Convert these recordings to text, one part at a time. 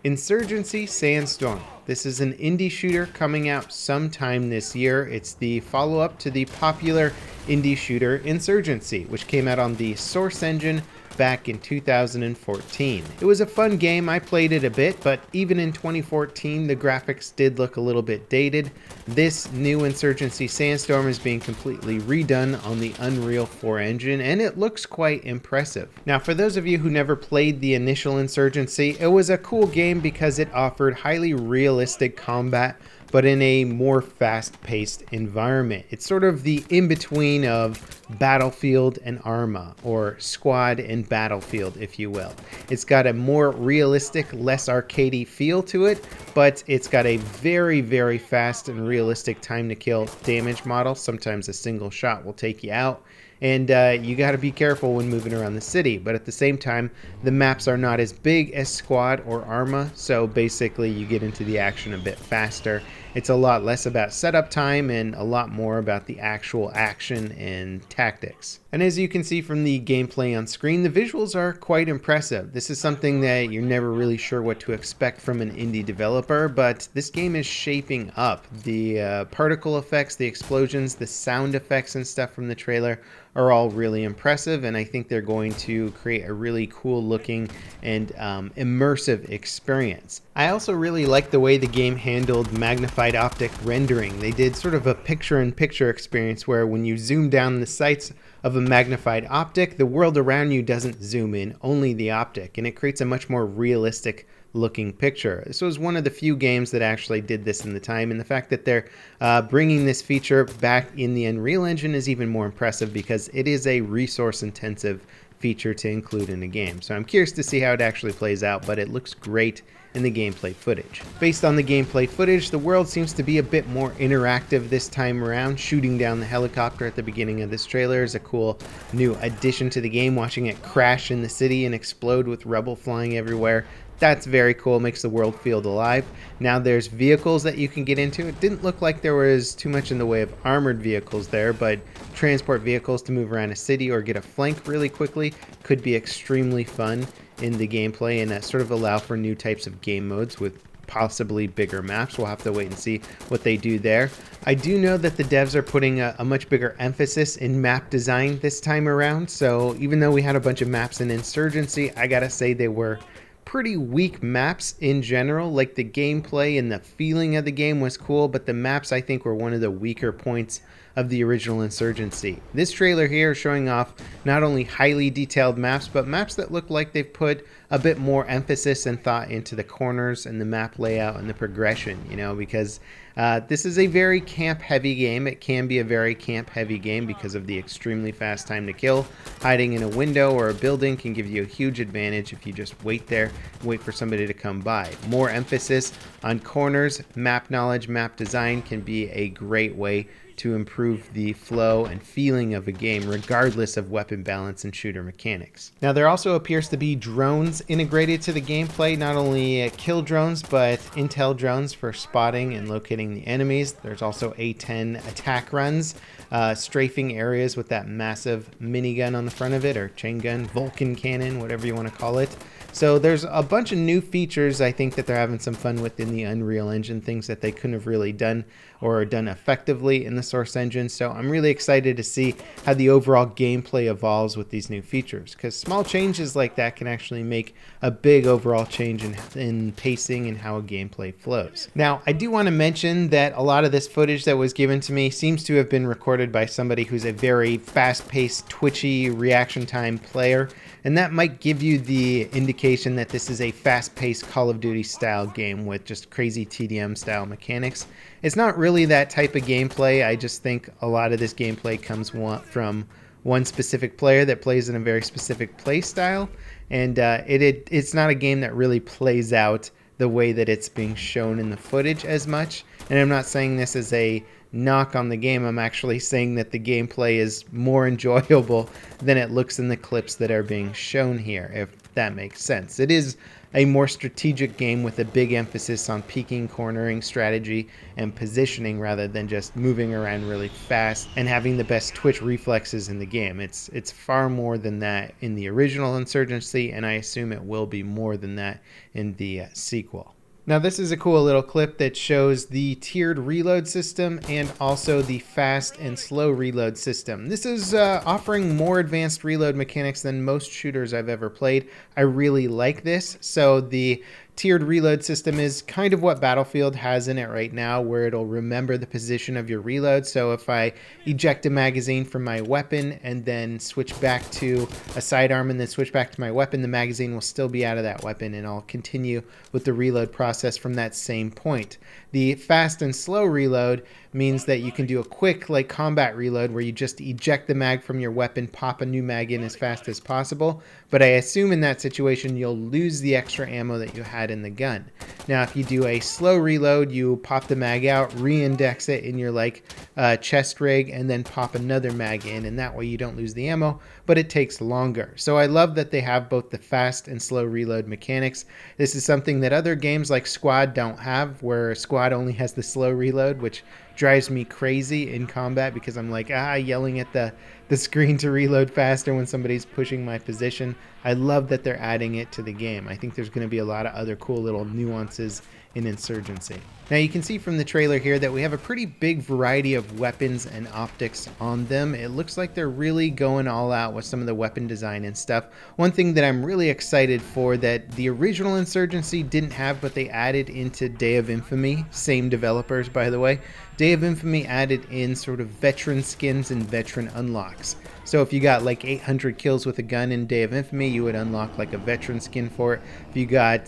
Insurgency Sandstorm. This is an indie shooter coming out sometime this year. It's the follow-up to the popular indie shooter Insurgency, which came out on the Source engine back in 2014. It was a fun game. I played it a bit, but even in 2014, the graphics did look a little bit dated. This new Insurgency Sandstorm is being completely redone on the Unreal 4 engine, and it looks quite impressive. Now, for those of you who never played the initial Insurgency, it was a cool game because it offered highly realistic combat, but in a more fast-paced environment. It's sort of the in-between of Battlefield and Arma, or Squad and Battlefield, if you will. It's got a more realistic, less arcadey feel to it, but it's got a very, very fast and realistic time to kill damage model. Sometimes a single shot will take you out. And you got to be careful when moving around the city, but at the same time, the maps are not as big as Squad or Arma, so basically you get into the action a bit faster. It's a lot less about setup time and a lot more about the actual action and tactics. And as you can see from the gameplay on screen, the visuals are quite impressive. This is something that you're never really sure what to expect from an indie developer, but this game is shaping up. The particle effects, the explosions, the sound effects and stuff from the trailer are all really impressive, and I think they're going to create a really cool looking and immersive experience. I also really like the way the game handled Magnified Optic rendering. They did sort of a picture-in-picture experience where when you zoom down the sights of a magnified optic, the world around you doesn't zoom in, only the optic, and it creates a much more realistic looking picture. This was one of the few games that actually did this in the time, and the fact that they're bringing this feature back in the Unreal Engine is even more impressive because it is a resource intensive feature to include in a game. So I'm curious to see how it actually plays out, but it looks great in the gameplay footage. Based on the gameplay footage, the world seems to be a bit more interactive this time around. Shooting down the helicopter at the beginning of this trailer is a cool new addition to the game. Watching it crash in the city and explode with rubble flying everywhere, that's very cool, makes the world feel alive. Now there's vehicles that you can get into. It didn't look like there was too much in the way of armored vehicles there, but transport vehicles to move around a city or get a flank really quickly could be extremely fun in the gameplay and sort of allow for new types of game modes with possibly bigger maps. We'll have to wait and see what they do there. I do know that the devs are putting a much bigger emphasis in map design this time around, so even though we had a bunch of maps in Insurgency, I gotta say they were pretty weak maps in general. Like, the gameplay and the feeling of the game was cool, but the maps I think were one of the weaker points of the original Insurgency. This trailer here is showing off not only highly detailed maps, but maps that look like they've put a bit more emphasis and thought into the corners and the map layout and the progression, you know, because this is a very camp-heavy game. It can be a very camp-heavy game because of the extremely fast time to kill. Hiding in a window or a building can give you a huge advantage if you just wait there, wait for somebody to come by. More emphasis on corners, map knowledge, map design can be a great way to improve the flow and feeling of a game regardless of weapon balance and shooter mechanics. Now there also appears to be drones integrated to the gameplay, not only kill drones but intel drones for spotting and locating the enemies. There's also A-10 attack runs, strafing areas with that massive minigun on the front of it, or chain gun, Vulcan cannon, whatever you want to call it. So there's a bunch of new features I think that they're having some fun with in the Unreal Engine, things that they couldn't have really done or done effectively in the Source engine. So I'm really excited to see how the overall gameplay evolves with these new features, because small changes like that can actually make a big overall change in pacing and how a gameplay flows. Now, I do want to mention that a lot of this footage that was given to me seems to have been recorded by somebody who's a very fast-paced, twitchy, reaction time player, and that might give you the indication that this is a fast-paced Call of Duty style game with just crazy TDM style mechanics. It's not really that type of gameplay. I just think a lot of this gameplay comes from one specific player that plays in a very specific play style, and it's not a game that really plays out the way that it's being shown in the footage as much. And I'm not saying this as a knock on the game. I'm actually saying that the gameplay is more enjoyable than it looks in the clips that are being shown here, if that makes sense. It is a more strategic game with a big emphasis on peeking, cornering, strategy, and positioning rather than just moving around really fast and having the best twitch reflexes in the game. It's far more than that in the original Insurgency, and I assume it will be more than that in the sequel. Now this is a cool little clip that shows the tiered reload system and also the fast and slow reload system. This is offering more advanced reload mechanics than most shooters I've ever played. I really like this. So the tiered reload system is kind of what Battlefield has in it right now, where it'll remember the position of your reload. So if I eject a magazine from my weapon and then switch back to a sidearm and then switch back to my weapon, the magazine will still be out of that weapon and I'll continue with the reload process from that same point. The fast and slow reload means that you can do a quick like combat reload where you just eject the mag from your weapon, pop a new mag in as fast as possible. But I assume in that situation you'll lose the extra ammo that you had in the gun. Now if you do a slow reload, you pop the mag out, re-index it in your chest rig, and then pop another mag in, and that way you don't lose the ammo, but it takes longer. So I love that they have both the fast and slow reload mechanics. This is something that other games like Squad don't have, where Squad only has the slow reload, which drives me crazy in combat because I'm like, yelling at the screen to reload faster when somebody's pushing my position. I love that they're adding it to the game. I think there's going to be a lot of other cool little nuances in Insurgency. Now you can see from the trailer here that we have a pretty big variety of weapons and optics on them. It looks like they're really going all out with some of the weapon design and stuff. One thing that I'm really excited for that the original Insurgency didn't have, but they added into Day of Infamy, same developers by the way, Day of Infamy added in sort of veteran skins and veteran unlocks. So if you got like 800 kills with a gun in Day of Infamy, you would unlock like a veteran skin for it. If you got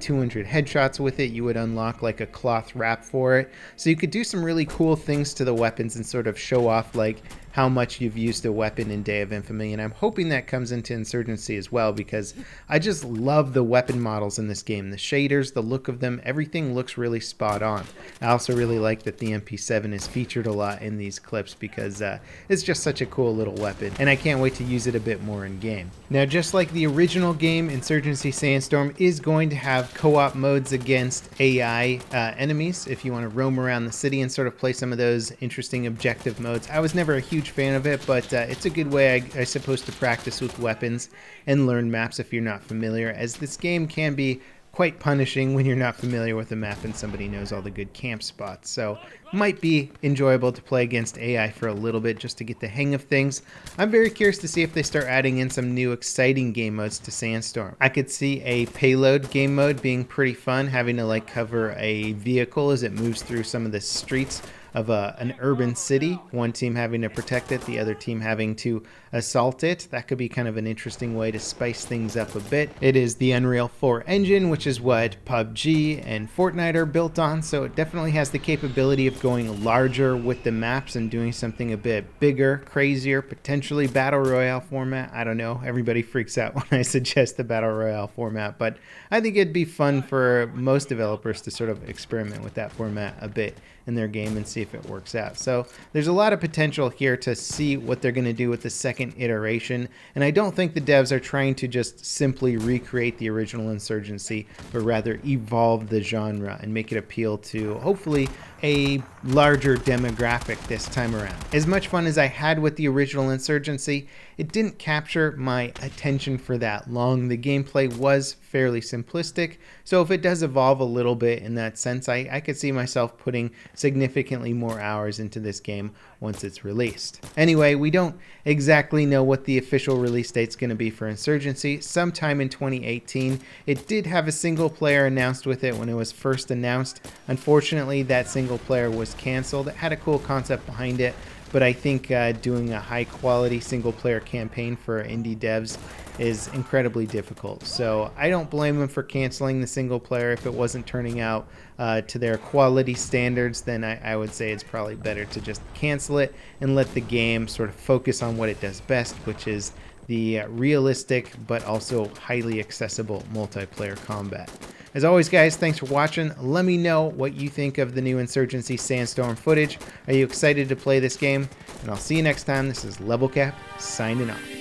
200 headshots with it, you would unlock like a cloth wrap for it. So you could do some really cool things to the weapons and sort of show off like how much you've used a weapon in Day of Infamy, and I'm hoping that comes into Insurgency as well, because I just love the weapon models in this game. The shaders, the look of them, everything looks really spot on. I also really like that the MP7 is featured a lot in these clips because it's just such a cool little weapon, and I can't wait to use it a bit more in game. Now, just like the original game, Insurgency Sandstorm is going to have co-op modes against AI enemies if you want to roam around the city and sort of play some of those interesting objective modes. I was never a huge fan of it, but it's a good way, I suppose, to practice with weapons and learn maps if you're not familiar, as this game can be quite punishing when you're not familiar with the map and somebody knows all the good camp spots. So might be enjoyable to play against AI for a little bit just to get the hang of things. I'm very curious to see if they start adding in some new exciting game modes to Sandstorm. I could see a payload game mode being pretty fun, having to like cover a vehicle as it moves through some of the streets of an urban city, one team having to protect it, the other team having to assault it. That could be kind of an interesting way to spice things up a bit. It is the Unreal 4 engine, which is what PUBG and Fortnite are built on, so it definitely has the capability of going larger with the maps and doing something a bit bigger, crazier, potentially Battle Royale format. I don't know, everybody freaks out when I suggest the Battle Royale format, but I think it'd be fun for most developers to sort of experiment with that format a bit in their game and see if it works out. So there's a lot of potential here to see what they're going to do with the second iteration, and I don't think the devs are trying to just simply recreate the original Insurgency, but rather evolve the genre and make it appeal to hopefully a larger demographic this time around. As much fun as I had with the original Insurgency, it didn't capture my attention for that long. The gameplay was fairly simplistic, so if it does evolve a little bit in that sense, I could see myself putting significantly more hours into this game once it's released. Anyway, we don't exactly know what the official release date's going to be for Insurgency. Sometime in 2018. It did have a single player announced with it when it was first announced. Unfortunately, that single player was canceled. It had a cool concept behind it, but I think doing a high quality single player campaign for indie devs is incredibly difficult. So I don't blame them for canceling the single player. If it wasn't turning out to their quality standards, then I would say it's probably better to just cancel it and let the game sort of focus on what it does best, which is the realistic but also highly accessible multiplayer combat. As always, guys, thanks for watching. Let me know what you think of the new Insurgency Sandstorm footage. Are you excited to play this game? And I'll see you next time. This is Level Cap, signing off.